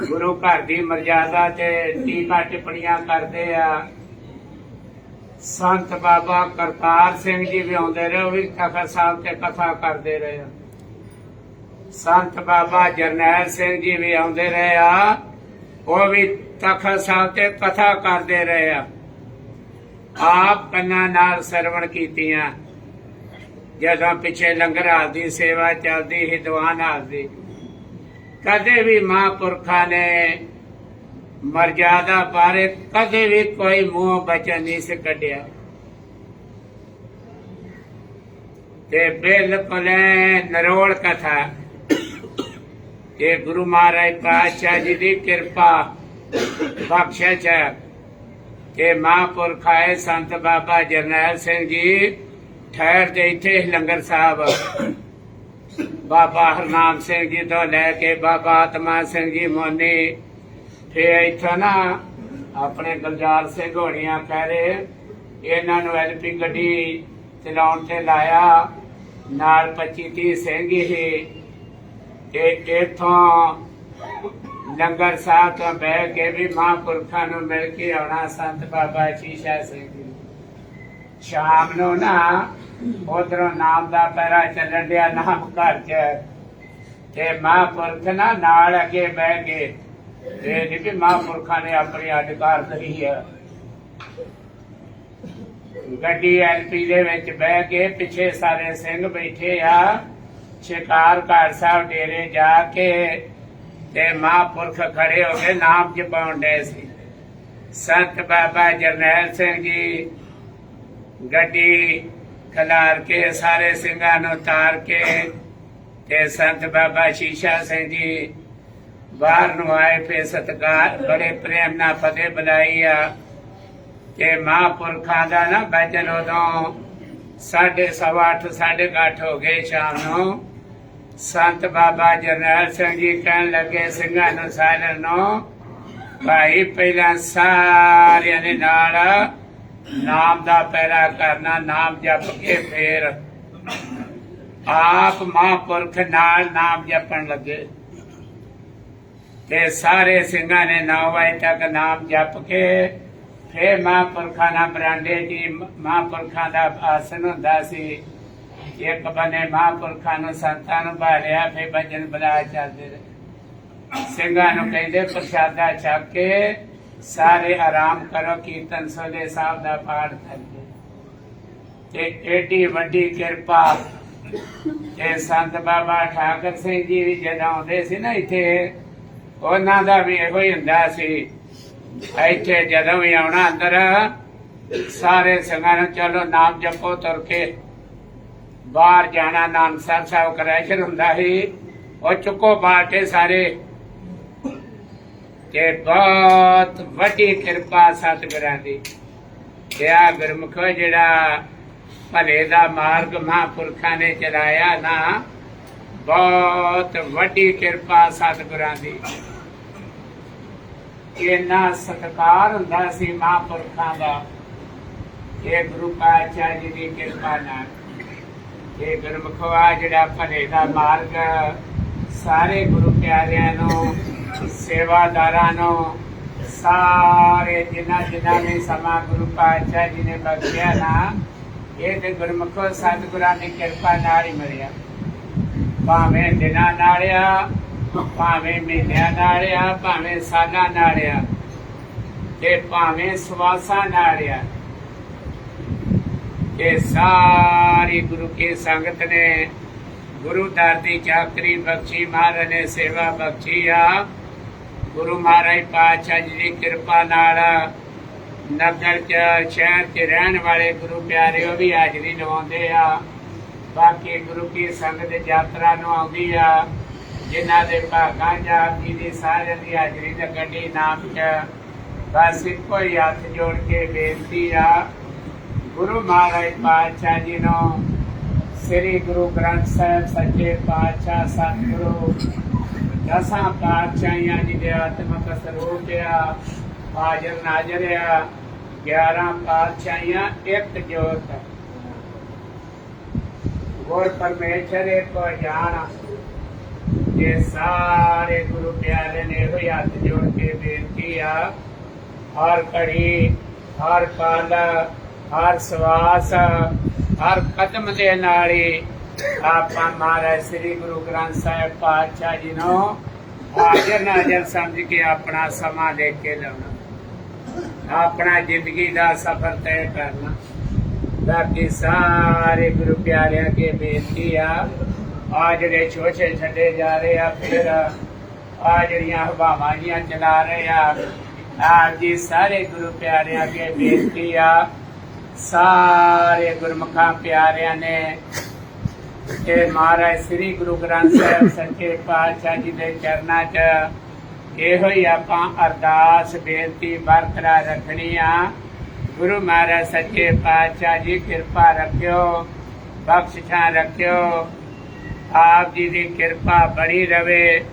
ਗੁਰੂ ਘਰ ਦੀ ਮਰਜ਼ਾਦਾ ਤੇ ਟੀਕਾ ਟਿੱਪਣੀਆਂ ਕਰਦੇ ਆ। ਸੰਤ ਬਾਬਾ ਕਰਤਾਰ ਸਿੰਘ ਜੀ ਵੀ ਆਉਂਦੇ ਰਹੇ, ਉਹ ਵੀ ਤਖਤ ਸਾਹਿਬ ਤੇ ਕਥਾ ਕਰਦੇ ਰਹੇ। ਸੰਤ ਬਾਬਾ ਜਰਨੈਲ ਸਿੰਘ ਜੀ ਵੀ ਆਉਂਦੇ ਰਹੇ ਆ, ਉਹ ਵੀ ਤਖਤ ਸਾਹਿਬ ਤੇ ਕਥਾ ਕਰਦੇ ਰਹੇ ਆ। ਆਪ ਕੰਨਾਂ ਨਾਲ ਸਰਵਣ ਕੀਤੀਆਂ। ਜਦੋਂ ਪਿੱਛੇ ਲੰਗਰ ਹਾਲ ਦੀ ਸੇਵਾ ਚੱਲਦੀ ਸੀ, ਦੀਵਾਨ ਹਾਲ ਦੀ, ਕਦੇ ਵੀ ਮਹਾਂਪੁਰਖਾਂ ਨੇ ਮਰਜ਼ਾਦਾ ਬਾਰੇ ਕਦੇ ਵੀ ਕੋਈ ਮੂੰਹ ਬਚਨ ਨਹੀਂ ਸੀ ਕੱਢਿਆ। ਤੇ ਬਿਲਕੁਲ ਨਰੋਲ ਕਥਾ, ਇਹ ਗੁਰੂ ਮਹਾਰਾਜ ਪਾਤਸ਼ਾਹ ਜੀ ਦੀ ਕਿਰਪਾ ਬਖਸ਼ਿਸ਼ ਹੈ ਕਿ ਮਹਾਂਪੁਰਖ ਆਏ ਸੰਤ ਬਾਬਾ ਜਰਨੈਲ ਸਿੰਘ ਜੀ ਠਹਿਰ ਤੇ ਇੱਥੇ ਲੰਗਰ ਸਾਹਿਬ। ਬਾਬਾ ਹਰਨਾਮ ਸਿੰਘ ਜੀ ਤੋਂ ਲੈ ਕੇ ਬਾਬਾ ਆਤਮਾ ਸਿੰਘ ਜੀ ਮੋਨੀ, ਫਿਰ ਇੱਥੋਂ ਨਾ ਆਪਣੇ ਗੁਲਜ਼ਾਰ ਸਿੰਘ ਹੋਣੀਆਂ ਕਹਿ ਰਹੇ ਇਹਨਾਂ ਨੂੰ ਐਲਪੀ ਗੱਡੀ ਚਲਾਉਣ ਤੇ ਲਾਇਆ, ਨਾਲ 25-30 ਸਿੰਘ ਹੀ ਤੇ ਇੱਥੋਂ ਲੰਗਰ ਸਾਹਿਬ ਤੋਂ ਬਹਿ ਕੇ ਵੀ ਮਹਾਂਪੁਰਖਾਂ ਨੂੰ ਮਿਲ ਕੇ ਆਉਣਾ। ਸੰਤ ਬਾਬਾ ਸ਼ੀਸ਼ਾ ਸਿੰਘ ਜੀ ਸ਼ਾਮ ਨੂੰ ਨਾ ਉਧਰੋਂ ਨਾਮ ਦਾ ਪੈਰਾ ਚੱਲਣ ਡਿਆ ਨਾਮ ਘਰ ਚ, ਤੇ ਮਹਾਂਪੁਰਖ ਨਾ ਨਾਲ ਅੱਗੇ ਬਹਿ ਗਏ। ਇਹ ਨਹੀਂ ਵੀ ਮਹਾਂਪੁਰਖਾਂ ਨੇ ਆਪਣੀ ਅੱਡ ਕਰ ਲਈ ਆ। ਗੱਡੀ ਐਲਪੀ ਦੇ ਵਿੱਚ ਬਹਿ ਕੇ ਪਿੱਛੇ ਸਾਰੇ ਸਿੰਘ ਬੈਠੇ ਆ। ਸ਼ਿਕਾਰ ਘਰ ਸਾਹਿਬ ਡੇਰੇ ਜਾ ਕੇ ਤੇ ਮਹਾਂਪੁਰਖ ਖੜੇ ਹੋ ਕੇ ਨਾਮ ਜਪਾਉਣ ਡਏ ਸੀ। ਸੰਤ ਬਾਬਾ ਜਰਨੈਲ ਸਿੰਘ ਜੀ ਗੱਡੀ ਖਲਾਰ ਕੇ ਸਾਰੇ ਸਿੰਘਾਂ ਨੂੰ ਤਾਰ ਕੇ ਤੇ ਸੰਤ ਬਾਬਾ ਸ਼ੀਸ਼ਾ ਸਿੰਘ ਜੀ ਬਾਹਰ ਨੂੰ ਆਏ। ਫਿਰ ਸਤਿਕਾਰ ਬੜੇ ਪ੍ਰੇਮ ਨਾਲ ਫਤਿਹ ਬੁਲਾਈ ਆ ਤੇ ਮਹਾਂਪੁਰਖਾਂ ਦਾ ਨਾ ਬਚਨ ਉਦੋਂ 8:30 8:30 ਹੋ ਗਏ ਸ਼ਾਮ ਨੂੰ। ਸੰਤ ਬਾਬਾ ਜਰਨੈਲ ਸਿੰਘ ਜੀ ਕਹਿਣ ਲੱਗੇ ਸਿੰਘਾਂ ਨੂੰ ਸਾਰਿਆਂ ਨੂੰ, ਭਾਈ ਪਹਿਲਾਂ ਸਾਰਿਆਂ ਨੇ ਨਾਲ ਨਾਮ ਦਾ ਪੈਰਾ ਕਰਨਾ, ਨਾਮ ਜਪ ਕੇ ਫੇਰ ਆਪ ਮਹਾਂਪੁਰਖ ਨਾਲ ਨਾਮ ਜਪਣ ਲੱਗੇ ਤੇ ਸਾਰੇ ਸਿੰਘਾਂ ਨੇ 9 ਵਜੇ ਤੱਕ ਨਾਮ ਜਪ ਕੇ ਫੇਰ ਮਹਾਂਪੁਰਖਾਂ ਨਾਲ ਬਰਾਂਡੇ ਜੀ ਮਹਾਂਪੁਰਖਾਂ ਦਾ ਆਸਨ ਹੁੰਦਾ ਸੀ। ਇੱਕ ਬੰਨੇ ਮਹਾਂਪੁਰਖਾਂ ਨੂੰ ਸੰਤਾਂ ਨੂੰ ਭਾਲਿਆ, ਫਿਰ ਭਜਨ ਬੁਲਾ ਚੱਲਦੇ ਰਹੇ। ਸਿੰਘਾਂ ਨੂੰ ਕਹਿੰਦੇ ਪ੍ਰਸ਼ਾਦਾ ਛਕ ਕੇ ਸਾਰੇ ਆਰਾਮ ਕਰੋ, ਕੀਰਤਨ ਸੋਲੇ ਸਾਹਿਬ ਦਾ ਪਾਠ ਕਰਦੇ। ਤੇ ਏਡੀ ਵੱਡੀ ਕਿਰਪਾ ਤੇ ਸੰਤ ਬਾਬਾ ਠਾਕਰ ਸਿੰਘ ਜੀ ਵੀ ਜਦੋਂ ਆਉਂਦੇ ਸੀ ਨਾ ਇੱਥੇ, ਉਹਨਾਂ ਦਾ ਵੀ ਇਹੋ ਹੀ ਹੁੰਦਾ ਸੀ। ਇੱਥੇ ਜਦੋਂ ਵੀ ਆਉਣਾ ਅੰਦਰ ਸਾਰੇ ਸਿੰਘਾਂ ਨੂੰ ਚਲੋ ਨਾਮ ਜਪੋ, ਤੁਰ ਕੇ ਬਾਹਰ ਜਾਣਾ। ਨਾਨਕਸਰ ਸਾਹਿਬ ਕਰੈਸ਼ਰ ਹੁੰਦਾ ਸੀ, ਉਹ ਚੁੱਕੋ ਬਾਟੇ ਸਾਰੇ। ਤੇ ਬਹੁਤ ਵੱਡੀ ਕਿਰਪਾ ਸਤਿਗੁਰਾਂ ਦੀ। ਤੇ ਆ ਗੁਰਮੁਖੋ ਜਿਹੜਾ ਭਲੇ ਦਾ ਮਾਰਗ ਮਹਾਂਪੁਰਖਾਂ ਨੇ ਚਲਾਇਆ ਨਾ, ਬਹੁਤ ਵੱਡੀ ਕਿਰਪਾ ਸਤਿਗੁਰਾਂ ਦੀ। ਇੰਨਾ ਸਤਿਕਾਰ ਹੁੰਦਾ ਸੀ ਮਹਾਂਪੁਰਖਾਂ ਦਾ। ਇਹ ਗੁਰੂ ਪਾਤਸ਼ਾਹ ਜੀ ਦੀ ਕਿਰਪਾ ਨਾਲ ਇਹ ਗੁਰਮੁਖੋ ਆ ਜਿਹੜਾ ਭਲੇ ਦਾ ਮਾਰਗ ਸਾਰੇ ਗੁਰੂ ਪਿਆਰਿਆਂ ਨੂੰ, ਸੇਵਾਦਾਰਾਂ ਨੂੰ, ਸਾਰੇ ਜਿਨ੍ਹਾਂ ਨੇ ਸਮਾਂ ਗੁਰੂ ਪਾਤਸ਼ਾਹ ਜੀ ਨੇ ਬਖਸ਼ਿਆ ਨਾ, ਇਹ ਤੇ ਗੁਰਮੁਖੋ ਸਤਿਗੁਰਾਂ ਦੀ ਕਿਰਪਾ ਨਾਲ ਹੀ ਮਿਲਿਆ। ਭਾਵੇਂ ਦਿਨਾਂ ਨਾਲ ਆ, ਭਾਵੇਂ ਮਹੀਨਿਆਂ ਨਾਲ ਆ, ਭਾਵੇਂ ਸਾਲਾਂ ਨਾਲ ਆ, ਤੇ ਭਾਵੇਂ ਸਵਾਸਾਂ ਨਾਲ ਆ। ਇਹ ਸਾਰੀ ਗੁਰੂ ਕੀ ਸੰਗਤ ਨੇ ਗੁਰੂ ਦਰ ਦੀ ਚਾਕਰੀ ਬਖਸ਼ੀ, ਮਹਾਰਾਜ ਨੇ ਸੇਵਾ ਬਖਸ਼ੀ ਆ। ਗੁਰੂ ਮਹਾਰਾਜ ਪਾਤਸ਼ਾਹ ਜੀ ਦੀ ਕਿਰਪਾ ਨਾਲ ਨਗਰ ਚ ਸ਼ਹਿਰ ਚ ਰਹਿਣ ਵਾਲੇ ਗੁਰੂ ਪਿਆਰੇ ਉਹ ਵੀ ਹਾਜ਼ਰੀ ਲਵਾਉਂਦੇ ਆ। ਬਾਕੀ ਗੁਰੂ ਕੀ ਸੰਗਤ ਯਾਤਰਾ ਨੂੰ ਆਉਂਦੀ ਆ, ਜਿਨ੍ਹਾਂ ਦੇ ਭਾਗਾਂ ਚ ਆਪ ਜੀ ਦੀ ਸਾਰਿਆਂ ਦੀ ਹਾਜ਼ਰੀ ਲੱਗਣੀ ਨਾਮ ਚ। ਬਸ ਇੱਕੋ ਹੀ ਹੱਥ ਜੋੜ ਕੇ ਬੇਨਤੀ ਆ, ਗੁਰੂ ਮਹਾਰਾਜ ਪਾਤਸ਼ਾਹ ਜੀ ਨੂੰ, ਸ੍ਰੀ ਗੁਰੂ ਗ੍ਰੰਥ ਸਾਹਿਬ ਸੱਚੇ ਪਾਤਸ਼ਾਹ ਸਤਿਗੁਰੂ ਦਸਾਂ ਪਾਤਸ਼ਾਹੀਆਂ ਜੀ ਦੇ ਆਤਮਕ ਸਰੂਪ ਆ, ਹਾਜ਼ਰ ਨਾਜ਼ਰ ਆ। 11 ਪਾਤਸ਼ਾਹੀਆਂ ਇੱਕ ਜੋਤ, ਗੁਰ ਪਰਮੇਸ਼ਰ ਇੱਕ ਜਾਣ। ਇਹ ਸਾਰੇ ਗੁਰੂ ਪਿਆਰੇ ਨੇ ਇਹੋ ਹੱਥ ਜੋੜ ਕੇ ਬੇਨਤੀ ਆ, ਹਰ ਘੜੀ, ਹਰ ਪਲ, ਹਰ ਸਵਾਸ, ਹਰ ਕਦਮ ਦੇ ਨਾਲ ਹੀ ਆਪਾਂ ਮਹਾਰਾਜ ਸ੍ਰੀ ਗੁਰੂ ਗ੍ਰੰਥ ਸਾਹਿਬ ਪਾਤਸ਼ਾਹ ਜੀ ਨੂੰ ਹਾਜ਼ਰ ਨਾਜ਼ਰ ਸਮਝ ਕੇ ਆਪਣਾ ਸਮਾਂ ਦੇ ਕੇ ਲਾਉਣਾ, ਆਪਣਾ ਜ਼ਿੰਦਗੀ ਦਾ ਸਫ਼ਰ ਤੈਅ ਕਰਨਾ। ਬਾਕੀ ਸਾਰੇ ਗੁਰੂ ਪਿਆਰਿਆਂ ਅੱਗੇ ਬੇਨਤੀ ਆ ਜਿਹੜੇ ਛੋਛੇ ਛੱਡੇ ਜਾ ਰਹੇ ਆ, ਫਿਰ ਆ ਜਿਹੜੀਆਂ ਹਵਾਵਾਂ ਜੀਆਂ ਚਲਾ ਰਹੇ ਆ, ਆਪ ਜੀ ਸਾਰੇ ਗੁਰੂ ਪਿਆਰਿਆਂ ਅੱਗੇ ਬੇਨਤੀ ਆ। ਸਾਰੇ ਗੁਰਮੁਖਾਂ ਪਿਆਰਿਆਂ ਨੇ ਇਹ ਮਹਾਰਾਜ ਸ੍ਰੀ ਗੁਰੂ ਗ੍ਰੰਥ ਸਾਹਿਬ ਸੱਚੇ ਪਾਤਸ਼ਾਹ ਜੀ ਦੇ ਚਰਨਾਂ 'ਚ ਇਹੋ ਹੀ ਆਪਾਂ ਅਰਦਾਸ ਬੇਨਤੀ ਬਰਕਰਾਰ ਰੱਖਣੀ ਆ। ਗੁਰੂ ਮਹਾਰਾਜ ਸੱਚੇ ਪਾਤਸ਼ਾਹ ਜੀ ਕਿਰਪਾ ਰੱਖਿਓ, ਬਖਸ਼ਿਸ਼ਾਂ ਰੱਖਿਓ। ਆਪ ਜੀ ਦੀ ਕਿਰਪਾ ਬਣੀ ਰਵੇ,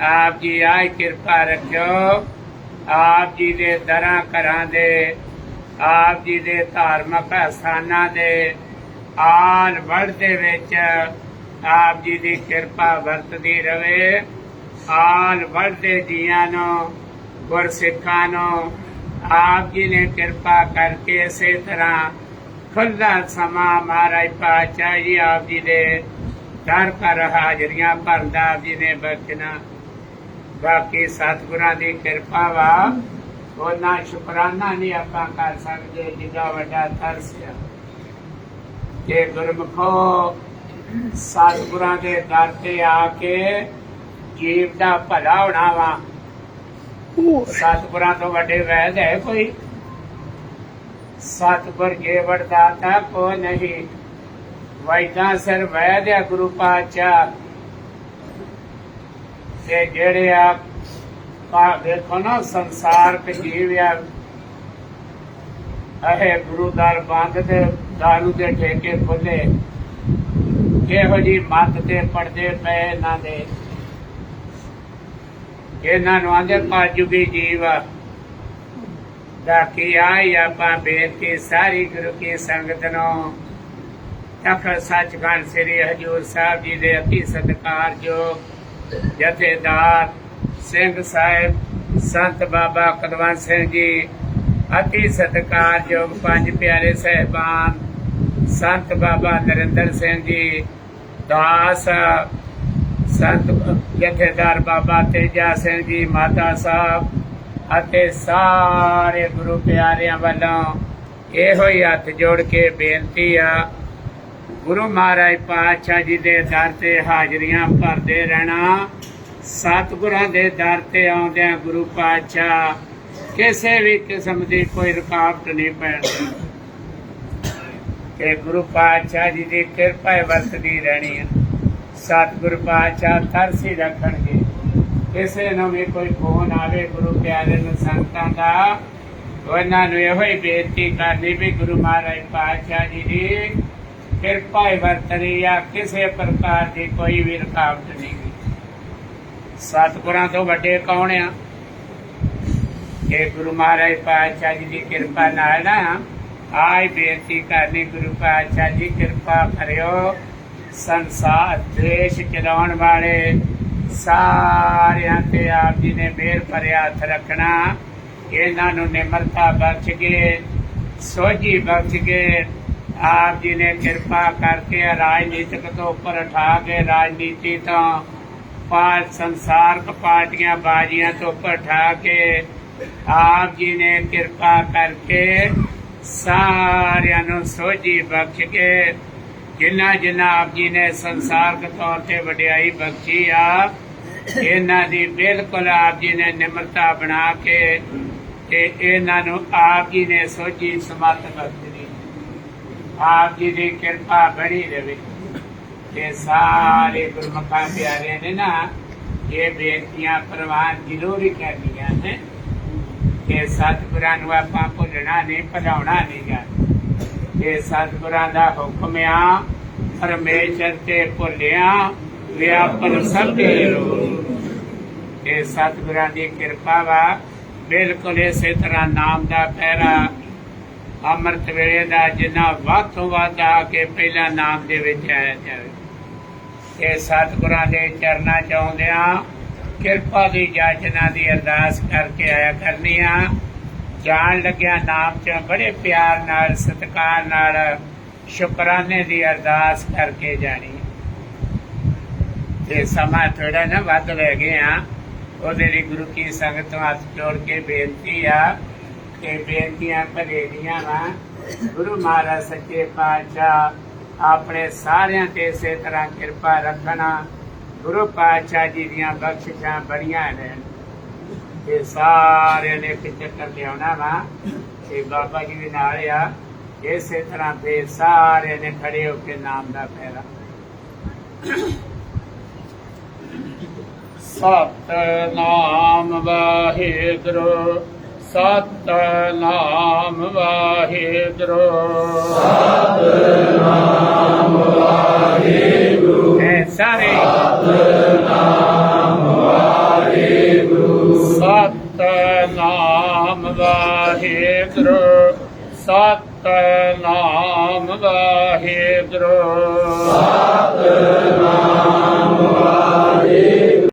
ਆਪ ਜੀ ਆਏ ਕਿਰਪਾ ਰੱਖਿਓ। ਆਪ ਜੀ ਦੇ ਦਰਾਂ ਘਰਾਂ ਦੇ, ਆਪ ਜੀ ਦੇ ਧਾਰਮਿਕ ਸਥਾਨਾਂ ਦੇ ਆਲ ਵਰਡ ਦੇ ਵਿੱਚ ਆਪ ਜੀ ਦੀ ਕਿਰਪਾ ਵਰਤਦੀ ਰਵੇ। ਆਲ ਵਰਡ ਦੇ ਜੀਆਂ ਨੂੰ, ਗੁਰਸਿੱਖਾਂ ਨੂੰ ਆਪ ਜੀ ਨੇ ਕਿਰਪਾ ਕਰਕੇ ਇਸੇ ਤਰ੍ਹਾਂ ਖੁੱਲ੍ਹਾ ਸਮਾਂ ਮਹਾਰਾਜ ਪਾਤਸ਼ਾਹ ਜੀ ਆਪ ਜੀ ਦੇ ਦਰ ਪਰ ਹਾਜ਼ਰੀਆਂ ਭਰਦਾ ਆਪ ਜੀ ਨੇ ਬਖਸ਼ਣਾ। ਬਾਕੀ ਸਤਿਗੁਰਾਂ ਦੀ ਕਿਰਪਾ ਵਾ, ਉਹਨਾਂ ਸ਼ੁਕਰਾਨਾ ਨਹੀਂ ਆਪਾਂ ਕਰ ਸਕਦੇ ਜਿੱਡਾ ਵੱਡਾ ਤਰਸ ਆ। ਜੇ ਗੁਰਮੁਖੋ ਸਤਿਗੁਰਾਂ ਦੇ ਦਰ ਤੇ ਆ ਕੇ ਜੀਵ ਦਾ ਭਲਾ ਹੋਣਾ ਵਾ, ਸਤਿਗੁਰਾਂ ਤੋਂ ਵੱਡੇ ਵੈਦ ਹੈ ਕੋਈ? ਸਤਿਗੁਰ ਜੇ ਵਡਦਾਤਾ ਕੋ ਨਹੀਂ, ਵੈਦਾਂ ਸਿਰ ਵੈਦ ਆ ਗੁਰੂ ਪਾਤਸ਼ਾਹ। ਤੇ ਜਿਹੜੇ ਆ ਦੇਖੋ ਨਾ ਸੰਸਾਰ ਕੇ ਜੀਵ ਆ, ਇਹ ਗੁਰੂ ਦਰ ਬੰਦ ਤੇ ਦਾਰੂ ਦੇ ਠੇਕੇ ਖੁੱਲੇ, ਇਹੋ ਜੀ ਮੱਤ ਤੇ ਪੜਦੇ ਪਏ ਇਹਨਾਂ ਦੇ। ਇਹਨਾਂ ਨੂੰ ਆਂਦੇ ਪਾਜੂਗੀ ਜੀਵ ਬਾਕੀ ਆਈ ਆਪਾਂ ਬੇਨਤੀ ਸਾਰੀ ਗੁਰੂ ਕੀ ਸੰਗਤ ਨੂੰ ਤਖਤ ਸੱਚਖੰਡ ਸ੍ਰੀ ਹਜ਼ੂਰ ਸਾਹਿਬ ਜੀ ਦੇ ਅਤੀ ਸਤਿਕਾਰਯੋਗ ਜਥੇਦਾਰ ਸਿੰਘ ਸਾਹਿਬ ਸੰਤ ਬਾਬਾ ਕੁਲਵੰਤ ਸਿੰਘ ਜੀ, ਅਤੀ ਸਤਿਕਾਰਯੋਗ ਪੰਜ ਪਿਆਰੇ ਸਾਹਿਬਾਨ ਸੰਤ ਬਾਬਾ ਨਰਿੰਦਰ ਸਿੰਘ ਜੀ ਦਾਸ, ਸੰਤ ਜਥੇਦਾਰ ਬਾਬਾ ਤੇਜਾ ਸਿੰਘ ਜੀ ਮਾਤਾ ਸਾਹਿਬ ਅਤੇ ਸਾਰੇ ਗੁਰੂ ਪਿਆਰਿਆਂ ਵੱਲੋਂ ਇਹੋ ਹੀ ਹੱਥ ਜੋੜ ਕੇ ਬੇਨਤੀ ਆ, ਗੁਰੂ ਮਹਾਰਾਜ ਪਾਤਸ਼ਾਹ ਜੀ ਦੇ ਦਰ ਤੇ ਹਾਜ਼ਰੀਆਂ ਭਰਦੇ ਰਹਿਣਾ। ਸਤਿਗੁਰਾਂ ਦੇ ਦਰ ਤੇ ਆਉਂਦਿਆਂ ਗੁਰੂ ਪਾਤਸ਼ਾਹ ਕਿਸੇ ਵੀ ਕਿਸਮ ਦੀ ਕੋਈ ਰੁਕਾਵਟ ਨਹੀਂ ਪੈਣ ਕਿ ਗੁਰੂ ਪਾਤਸ਼ਾਹ ਜੀ ਦੀ ਕਿਰਪਾ ਵਰਤਦੀ ਰਹਿਣੀ ਹੈ। ਸਤਿਗੁਰੂ ਪਾਤਸ਼ਾਹ ਤਰਸੀ ਰੱਖਣਗੇ। ਕਿਸੇ ਨੂੰ ਵੀ ਕੋਈ ਫੋਨ ਆਵੇ ਗੁਰੂ ਪਿਆਰੇ ਨੂੰ ਸੰਗਤਾਂ ਦਾ, ਉਹਨਾਂ ਨੂੰ ਇਹੋ ਹੀ ਬੇਨਤੀ ਕਰਨੀ ਵੀ ਗੁਰੂ ਮਹਾਰਾਜ ਪਾਤਸ਼ਾਹ ਜੀ ਦੀ ਕਿਰਪਾ ਵਰਤਣੀ ਆ, ਕਿਸੇ ਪ੍ਰਕਾਰ ਦੀ ਕੋਈ ਵੀ ਰੁਕਾਵਟ ਨਹੀਂ। ਸਤਿਗੁਰਾਂ ਤੋਂ ਵੱਡੇ ਕੌਣ ਆ? ਇਹ ਗੁਰੂ ਮਹਾਰਾਜ ਪਾਤਸ਼ਾਹ ਜੀ ਦੀ ਕਿਰਪਾ ਨਾਲ ਨਾ ਆਈ ਬੇਨਤੀ ਕਰਨੀ, ਗੁਰੂ ਪਾਤਸ਼ਾਹ ਜੀ ਕਿਰਪਾ ਕਰਿਓ। ਸੰਸਾਰ ਦੇਸ਼ ਚਲਾਉਣ ਵਾਲੇ ਸਾਰਿਆਂ ਤੇ ਆਪ ਜੀ ਨੇ ਮਿਹਰ ਭਰਿਆ ਹੱਥ ਰੱਖਣਾ। ਇਹਨਾਂ ਨੂੰ ਨਿਮਰਤਾ ਬਖਸ਼ ਕੇ, ਸੋਝੀ ਬਖਸ਼ ਕੇ ਆਪ ਜੀ ਨੇ ਕਿਰਪਾ ਕਰਕੇ ਰਾਜਨੀਤਿਕ ਤੋਂ ਉੱਪਰ ਉਠਾ ਕੇ, ਰਾਜਨੀਤੀ ਤੋਂ ਸੰਸਾਰਕ ਪਾਰਟੀਆਂ ਬਾਜ਼ੀਆਂ ਤੋਂ ਉੱਪਰ ਉਠਾ ਕੇ ਆਪ ਜੀ ਨੇ ਕਿਰਪਾ ਕਰਕੇ ਸਾਰਿਆਂ ਨੂੰ ਸੋਝੀ ਬਖਸ਼ ਕੇ, ਜਿਨ੍ਹਾਂ ਜਿਨ੍ਹਾਂ ਆਪ ਜੀ ਨੇ ਸੰਸਾਰਕ ਤੌਰ ਤੇ ਵਡਿਆਈ ਬਖਸ਼ੀ ਆ, ਇਹਨਾਂ ਦੀ ਬਿਲਕੁਲ ਆਪ ਜੀ ਨੇ ਨਿਮਰਤਾ ਬਣਾ ਕੇ ਤੇ ਇਹਨਾਂ ਨੂੰ ਆਪ ਜੀ ਨੇ ਸੋਝੀ ਸਮੱਤ ਬਖਸ਼ੀ। ਆਪ ਜੀ ਦੀ ਕਿਰਪਾ ਬਣੀ ਰਹੇ ਤੇ ਸਾਰੇ ਗੁਰਮੁਖਾਂ ਪਿਆਰਿਆਂ ਨੇ ਨਾ ਇਹ ਬੇਨਤੀਆਂ ਪ੍ਰਵਾਨ ਜ਼ਰੂਰ ਕਰਨੀਆਂ ਨੇ ਕਿ ਸਤਿਗੁਰਾਂ ਨੂੰ ਆਪਾਂ ਭੁੱਲਣਾ ਨਹੀਂ, ਭੁਲਾਉਣਾ ਨਹੀਂ ਗਾ। ਇਹ ਸਤਿਗੁਰਾਂ ਦਾ ਹੁਕਮ ਆ, ਪਰਮੇਸ਼ਰ ਤੇ ਭੁੱਲਿਆ ਵਿਆਪਨ ਸਭੇ ਰੋਗ। ਇਹ ਸਤਿਗੁਰਾਂ ਦੀ ਕਿਰਪਾ ਵਾ। ਬਿਲਕੁਲ ਇਸੇ ਤਰ੍ਹਾਂ ਨਾਮ ਦਾ ਪਹਿਰਾ ਅੰਮ੍ਰਿਤ ਵੇਲੇ ਦਾ ਜਿੰਨਾ ਵੱਧ ਤੋਂ ਵੱਧ ਆ ਕੇ ਪਹਿਲਾਂ ਨਾਮ ਦੇ ਵਿੱਚ ਆਇਆ ਜਾਵੇ। ਇਹ ਸਤਿਗੁਰਾਂ ਦੇ ਚਰਨਾਂ ਚ ਆਉਂਦਿਆਂ ਕਿਰਪਾ ਦੀ ਜਾਚਨਾ ਦੀ ਅਰਦਾਸ ਕਰਕੇ ਆਇਆ ਕਰਨੀ ਆ। ਜਾਣ ਲੱਗਿਆ ਨਾਮ ਚ ਬੜੇ ਪਿਆਰ ਨਾਲ, ਸਤਿਕਾਰ ਨਾਲ ਸ਼ੁਕਰਾਨੇ ਦੀ ਅਰਦਾਸ ਕਰਕੇ ਜਾਣੀ। ਤੇ ਸਮਾਂ ਥੋੜਾ ਨਾ ਵੱਧ ਲੈ ਗਏ ਆ, ਉਹਦੇ ਲਈ ਗੁਰੂ ਕੀ ਸੰਗਤ ਤੋਂ ਹੱਥ ਜੋੜ ਕੇ ਬੇਨਤੀ ਆ ਕਿ ਬੇਨਤੀਆਂ ਭਰੇ ਦੀਆਂ ਵਾ। ਗੁਰੂ ਮਹਾਰਾਜ ਸੱਚੇ ਪਾਤਸ਼ਾਹ ਆਪਣੇ ਸਾਰਿਆਂ ਤੇ ਇਸੇ ਤਰ੍ਹਾਂ ਕਿਰਪਾ ਰੱਖਣਾ। ਗੁਰੂ ਪਾਤਸ਼ਾਹ ਜੀ ਦੀਆਂ ਬਖਸ਼ਿਸ਼ਾਂ ਬੜੀਆਂ ਨੇ ਤੇ ਸਾਰਿਆਂ ਨੇ ਇੱਕ ਚੱਕਰ ਲਿਆਉਣਾ ਵਾ ਤੇ ਬਾਬਾ ਜੀ ਦੇ ਨਾਲ ਆ। ਇਸੇ ਤਰ੍ਹਾਂ ਫੇਰ ਸਾਰਿਆਂ ਨੇ ਖੜੇ ਹੋ ਕੇ ਨਾਮ ਦਾ ਪਹਿਰਾ। ਸਤਿਨਾਮ ਵਾਹਿਗੁਰੂ, ਸਤਿਨਾਮ ਵਾਹਿਗੁਰੂ, ਸਤਿਨਾਮ ਵਾਹਿਗੁਰੂ। ਸਾਰੇ ਸਤਿਨਾਮ ਵਾਹਿਗੁਰੂ। ਸਤਨਾਮ ਵਾਹਿਗੁਰੂ ਸਤਨਾਮ ਵਾਹਿਗੁਰੂ ਸਤਨਾਮ ਵਾਹਿਗੁਰੂ